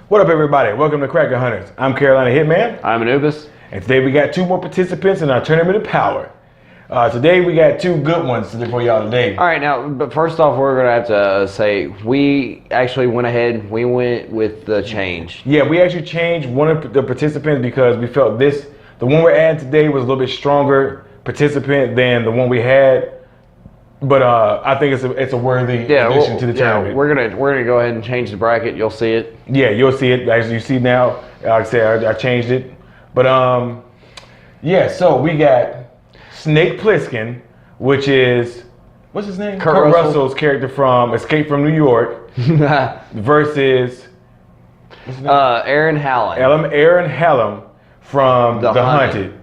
What up, everybody? Welcome to Cracker Hunters. I'm Carolina Hitman. I'm Anubis. And today we got two more participants in our Tournament of Power. Today we got two good ones for y'all today. All right, now, but first off, we're going to have to say we actually went ahead. We went with the change. Yeah, we actually changed one of the participants because we felt the one we're adding today was a little bit stronger participant than the one we had. But I think it's a worthy addition to the tournament. We're gonna go ahead and change the bracket. You'll see it. Yeah, you'll see it as you see now. Like I said, I changed it. But yeah. So we got Snake Plisskin, which is what's his name? Kurt Russell's character from Escape from New York, versus Aaron Hallam. Aaron Hallam from The Hunted.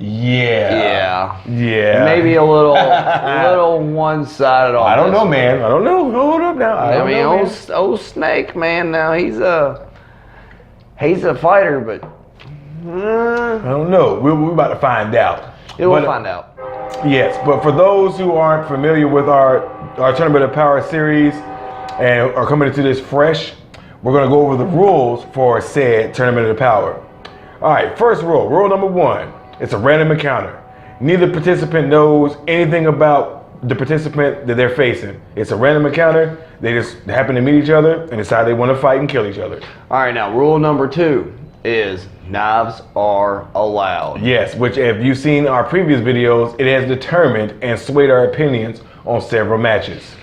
Yeah. Maybe a little one-sided on I don't know, man. I don't know. Hold up now. I mean, old Snake, man. Now he's a fighter, but I don't know. We're about to find out. We'll find out. Yes, but for those who aren't familiar with our Tournament of Power series and are coming into this fresh, we're going to go over the rules for said Tournament of Power. All right, first rule. Rule number 1. It's a random encounter. Neither participant knows anything about the participant that they're facing. It's a random encounter. They just happen to meet each other and decide they want to fight and kill each other. All right, now rule number 2 is knives are allowed. Yes, which if you've seen our previous videos, it has determined and swayed our opinions on several matches.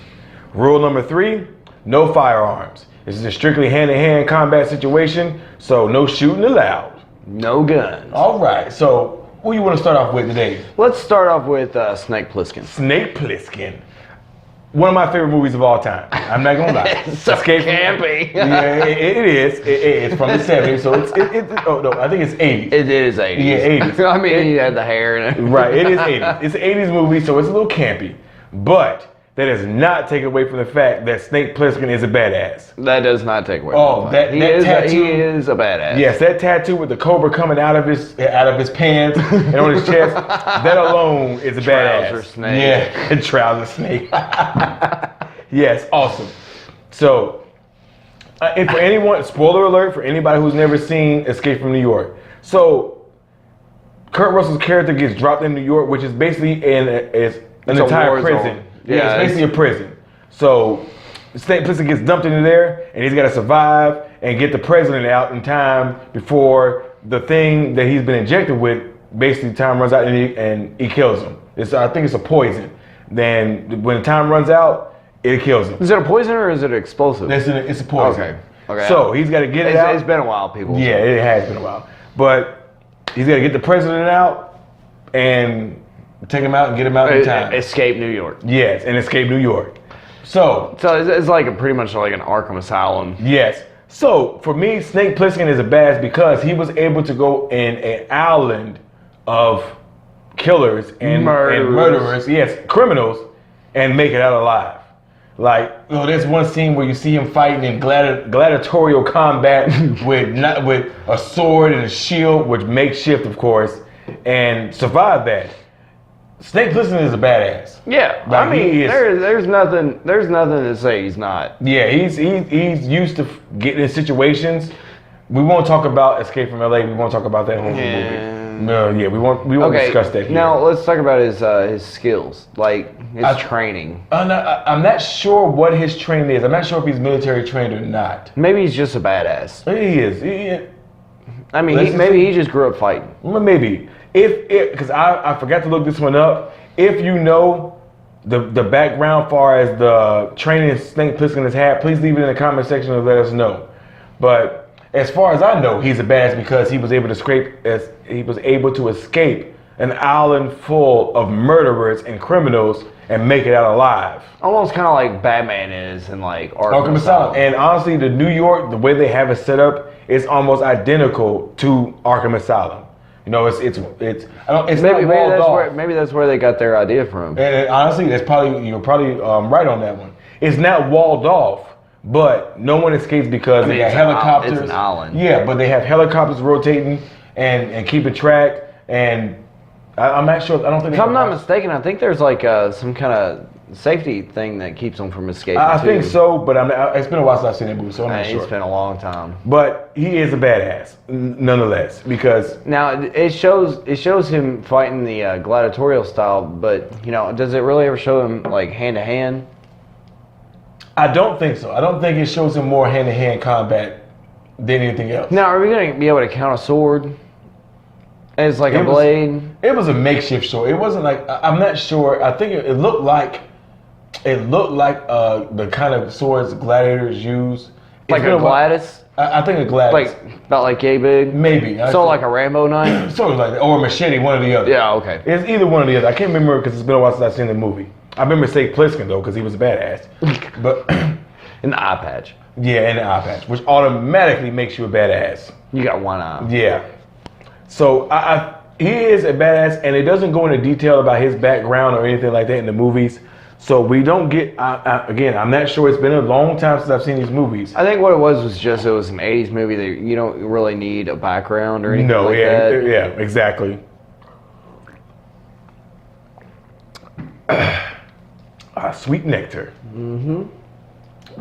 Rule number 3, no firearms. This is a strictly hand-to-hand combat situation, so no shooting allowed. No guns. All right, so who you want to start off with today? Let's start off with Snake Plisskin. Snake Plisskin. One of my favorite movies of all time. I'm not gonna lie. It's so campy. Yeah, it is. It's from the 70s, so it's oh no, I think it's 80s. It is 80s. Yeah, 80s. I mean, he had the hair and everything. Right, it is 80s. It's an 80s movie, so it's a little campy. But that does not take away from the fact that Snake Plisskin is a badass. That does not take away. Oh, he is a badass. Yes, that tattoo with the cobra coming out of his pants and on his chest. That alone is a badass. Trouser snake. Yeah, trouser snake. Yes, awesome. So, and for anyone, spoiler alert for anybody who's never seen Escape from New York. So, Kurt Russell's character gets dropped in New York, which is basically an entire prison. Yeah, it's basically a prison. So Snake Plisskin gets dumped into there, and he's got to survive and get the president out in time before the thing that he's been injected with, basically time runs out and he kills him. I think it's a poison. Then when the time runs out, it kills him. Is it a poison or is it explosive? It's a poison. Okay. So he's got to get it out. It's been a while, people. Yeah, it has been a while. But he's got to get the president out and take him out and get him out in time. Escape New York. Yes, and escape New York. So it's like pretty much like an Arkham Asylum. Yes. So for me, Snake Plisskin is a badass because he was able to go in an island of killers and murderers, yes, criminals, and make it out alive. Like, there's one scene where you see him fighting in gladiatorial combat with a sword and a shield, which makeshift, of course, and survive that. Snake Plisskin is a badass. Yeah, like, I mean, there's nothing to say he's not. Yeah, he's used to getting in situations. We won't talk about Escape from LA. We won't talk about that whole movie. No, yeah, we won't discuss that here. Now let's talk about his skills, like his training. I'm not sure what his training is. I'm not sure if he's military trained or not. Maybe he's just a badass. He is. I mean, maybe he just grew up fighting. Well, maybe. Because I forgot to look this one up. If you know the background far as the training Snake Plisskin has had, please leave it in the comment section and let us know. But as far as I know, he's a badass because he was able to escape an island full of murderers and criminals and make it out alive. Almost kind of like Batman is in like Arkham Asylum. And honestly, the New York, the way they have it set up, is almost identical to Arkham Asylum. You know, it's maybe not walled off. Maybe that's where they got their idea from. And honestly, you're probably right on that one. It's not walled off, but no one escapes because they got helicopters. It's an island. Yeah, but they have helicopters rotating and keeping track. And I'm not sure. I don't think. If I'm not mistaken, I think there's like some kind of safety thing that keeps him from escaping. I think so, but it's been a while since I've seen that movie, so I'm not sure. It's been a long time. But he is a badass, nonetheless, because now it shows him fighting the gladiatorial style, but does it really ever show him like hand to hand? I don't think so. I don't think it shows him more hand to hand combat than anything else. Now, are we going to be able to count a sword as like a blade? It was a makeshift sword. It wasn't like, I'm not sure. I think it looked like the kind of swords gladiators use. Like a Gladys? I think a Gladys. About like yay big? Maybe. So like a Rambo knife? Sort of like that. Or a machete, one or the other. Yeah, okay. It's either one or the other. I can't remember because it's been a while since I've seen the movie. I remember saying Plisskin though because he was a badass. But in the eye patch. Yeah, in the eye patch, which automatically makes you a badass. You got one eye. Yeah. So he is a badass, and it doesn't go into detail about his background or anything like that in the movies. So we don't get, again, I'm not sure. It's been a long time since I've seen these movies. I think what it was just it was an 80s movie that you don't really need a background or anything like that. Yeah, exactly. Sweet nectar. Mm-hmm.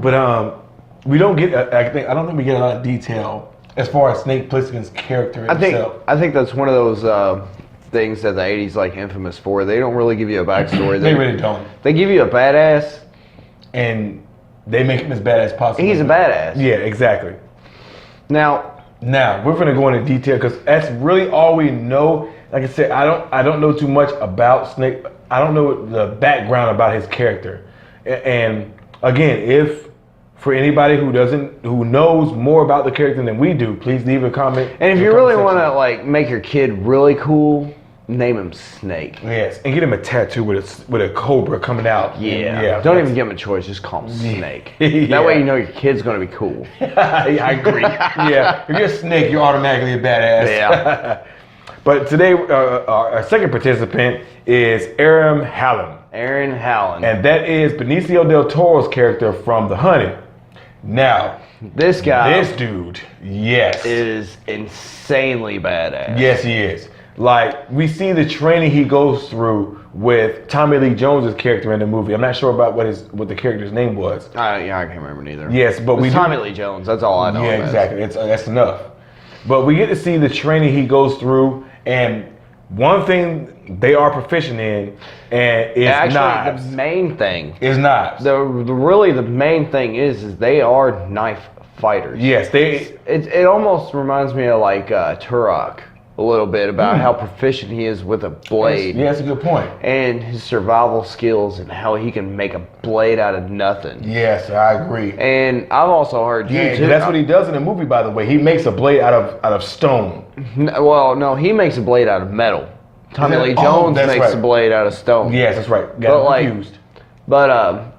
But we don't get, I don't think we get a lot of detail as far as Snake Plissken's character himself. I think that's one of those things that the 80s like infamous for. They don't really give you a backstory. They really don't. They give you a badass. And they make him as badass as possible. He's a badass. Yeah, exactly. Now we're going to go into detail because that's really all we know. Like I said, I don't know too much about Snake. I don't know the background about his character. And again, if for anybody who knows more about the character than we do, please leave a comment. And if you really want to like make your kid really cool, name him Snake. Yes, and get him a tattoo with a cobra coming out. Yeah. Don't even give him a choice. Just call him Snake. Yeah. That way you know your kid's going to be cool. I agree. Yeah, if you're a snake, you're automatically a badass. Yeah. But today, our second participant is Aaron Hallam. Aaron Hallam. And that is Benicio del Toro's character from The Hunted. Now, this dude, yes, is insanely badass. Yes, he is. Like, we see the training he goes through with Tommy Lee Jones's character in the movie. I'm not sure about what the character's name was. I can't remember neither. Yes, but Tommy Lee Jones. That's all I know. Yeah, exactly. That's enough. But we get to see the training he goes through, and one thing they are proficient in, and it's knives. The main thing is knives. The main thing is they are knife fighters. Yes, It almost reminds me of like Turok a little bit about how proficient he is with a blade. That's a good point. And his survival skills and how he can make a blade out of nothing. Yes, I agree. And I've also heard too. That's what he does in the movie, by the way. He makes a blade out of stone. Well, no, he makes a blade out of metal. Tommy Lee Jones makes a blade out of stone. Yes, that's right. Got confused. But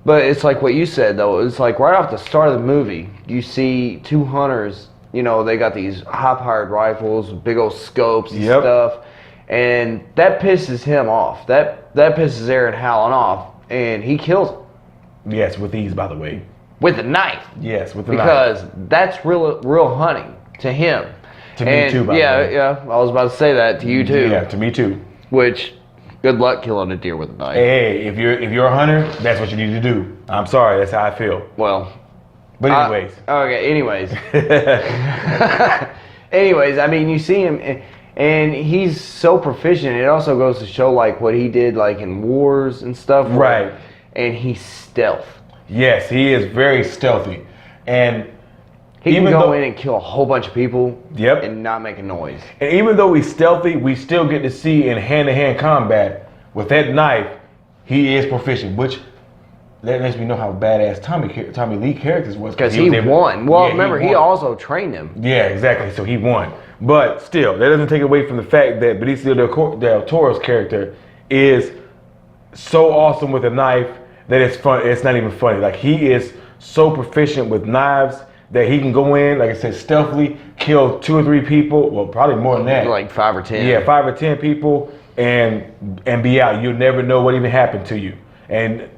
it's like what you said though. It's like right off the start of the movie, you see two hunters. They got these high-powered rifles, big old scopes and stuff, and that pisses him off. That pisses Aaron Hallam off, and he kills him. Yes, with ease, by the way. With a knife. Yes, with the knife. Because that's real hunting to him. To me too, by the way. Yeah, I was about to say that to you too. Yeah, to me too. Which, good luck killing a deer with a knife. Hey, if you're a hunter, that's what you need to do. I'm sorry, that's how I feel. Well. But anyways. Anyways, I mean, you see him, and he's so proficient. It also goes to show, like, what he did, like, in wars and stuff. Right. And he's stealth. Yes, he is very stealthy. And he can go in and kill a whole bunch of people and not make a noise. And even though he's stealthy, we still get to see in hand-to-hand combat, with that knife, he is proficient, which... That lets me know how badass Tommy Lee characters was. Because he won. Well, remember, he also trained him. Yeah, exactly. So he won. But still, that doesn't take away from the fact that Benicio del Toro's character is so awesome with a knife that it's fun. It's not even funny. Like, he is so proficient with knives that he can go in, like I said, stealthily, kill 2 or 3 people. Well, probably more than that. Like 5 or 10. Yeah, 5 or 10 people and be out. You'll never know what even happened to you. And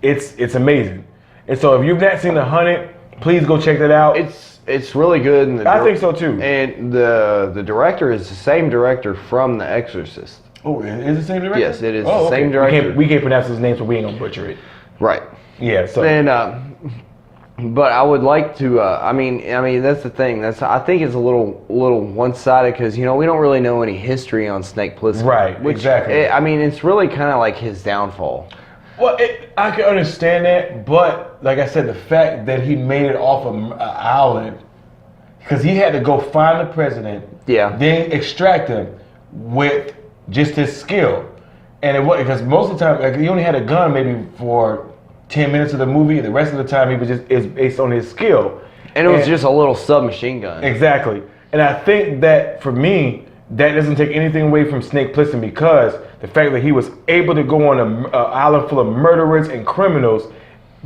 it's amazing. And so if you've not seen The Hunted, please go check that out. It's really good. I think so too. And the director is the same director from The Exorcist. Oh, is it the same director? Yes, it is the same director. We can't pronounce his name, so we ain't gonna butcher it. Right. Yeah. So. And but I would like to. I mean, that's the thing. I think it's a little one-sided because we don't really know any history on Snake Plissken. Right. Exactly. It's really kind of like his downfall. Well, I can understand that, but like I said, the fact that he made it off of an island, because he had to go find the president, then extract him with just his skill, and it was because most of the time, he only had a gun maybe for 10 minutes of the movie. The rest of the time, he was it's based on his skill, and it was just a little submachine gun. Exactly, and I think that for me, that doesn't take anything away from Snake Plissken because the fact that he was able to go on an island full of murderers and criminals,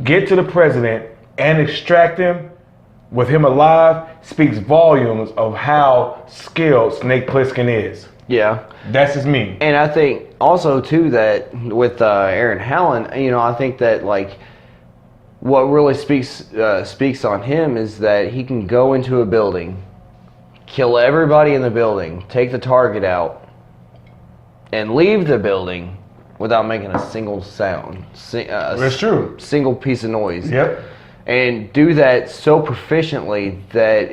get to the president, and extract him with him alive speaks volumes of how skilled Snake Plissken is. Yeah. That's just me. And I think also, too, that with Aaron Hallam, I think that, what really speaks on him is that he can go into a building, kill everybody in the building, take the target out, and leave the building without making a single sound. That's true. Single piece of noise. Yep. And do that so proficiently that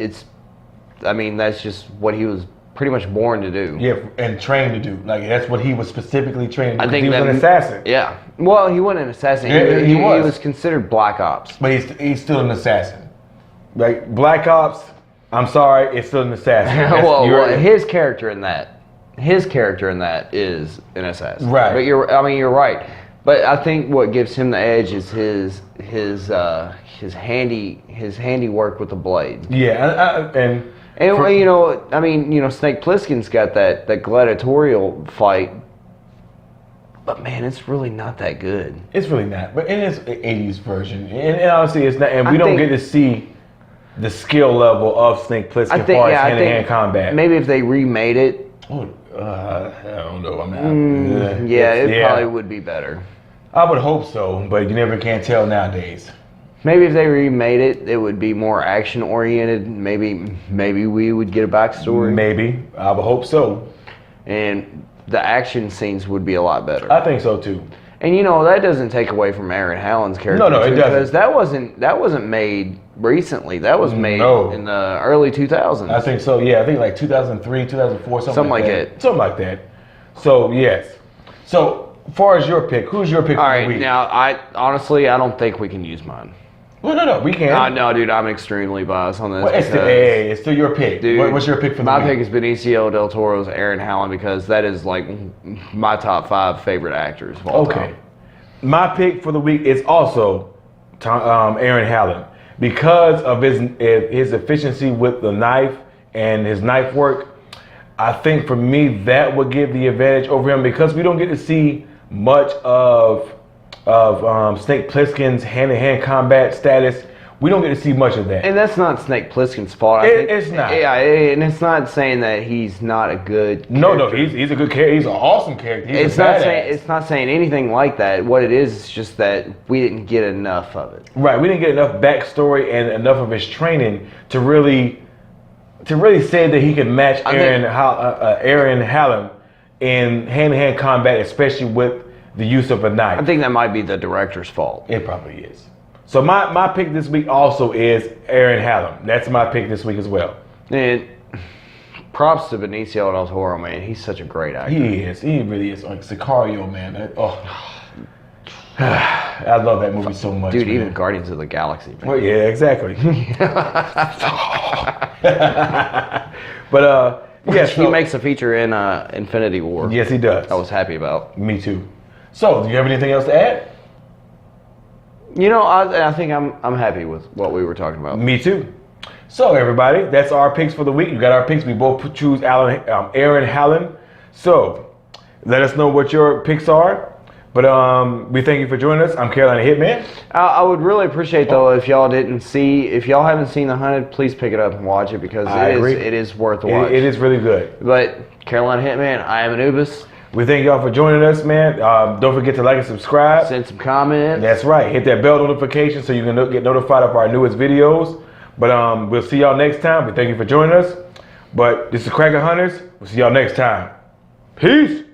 that's just what he was pretty much born to do. Yeah, and trained to do. That's what he was specifically trained to do. I think he was an assassin. Yeah. Well, he wasn't an assassin. Yeah, he was. He was considered Black Ops. But he's still an assassin. Black Ops, I'm sorry, it's still an assassin. well, his character in that is an assassin. Right. But you're right. But I think what gives him the edge is his handiwork with the blade. Yeah, and Snake Plissken's got that gladiatorial fight, but man, it's really not that good. It's really not. But it is an 80s version, and honestly, it's not. And we don't get to see the skill level of Snake Plissken as far as hand-to-hand combat. Maybe if they remade it. I don't know. It probably would be better. I would hope so, but you never can tell nowadays. Maybe if they remade it, it would be more action oriented. Maybe we would get a backstory. Maybe. I would hope so. And the action scenes would be a lot better. I think so too. And that doesn't take away from Aaron Hallam's character. No, it doesn't. Because that wasn't made recently. That was made in the early 2000s. I think so. Yeah, I think 2003, 2004, something like that. Something like that. So yes. So as far as your pick, who's your pick for the week? Now I don't think we can use mine. Well, no, we can. No, dude, I'm extremely biased on this. Well, it's still your pick. Dude, what's your pick for the week? My pick is Benicio del Toro's Aaron Hallam because that is my top 5 favorite actors of all time. My pick for the week is also Aaron Hallam because of his efficiency with the knife and his knife work. I think for me that would give the advantage over him because we don't get to see much of Snake Plissken's hand-to-hand combat status. We don't get to see much of that. And that's not Snake Plissken's fault. It's not. Yeah, and it's not saying that he's not a good character. No, he's a good character. He's an awesome character. It's not saying anything like that. What it is just that we didn't get enough of it. Right, we didn't get enough backstory and enough of his training to really say that he can match Aaron Hallam in hand-to-hand combat, especially with the use of a knife. I think that might be the director's fault. It probably is. So my pick this week also is Aaron Hallam. That's my pick this week as well. And props to Benicio del Toro, man. He's such a great actor. He is. He really is. Sicario, man. I love that movie so much. Dude, man. even Guardians of the Galaxy, man. Well, yeah, exactly. But yes, he makes a feature in Infinity War. Yes, he does. I was happy about. Me too. So, do you have anything else to add? I think I'm happy with what we were talking about. Me too. So, everybody, that's our picks for the week. You got our picks. We both choose Aaron Hallam. So, let us know what your picks are. But we thank you for joining us. I'm Carolina Hitman. I would really appreciate though if y'all haven't seen The Hunted, please pick it up and watch it because it is worth a watch. It is really good. But Carolina Hitman, I am Anubis. We thank y'all for joining us, man. Don't forget to like and subscribe. Send some comments. That's right. Hit that bell notification so you can get notified of our newest videos. But we'll see y'all next time. We thank you for joining us. But this is Cracker Hunters. We'll see y'all next time. Peace.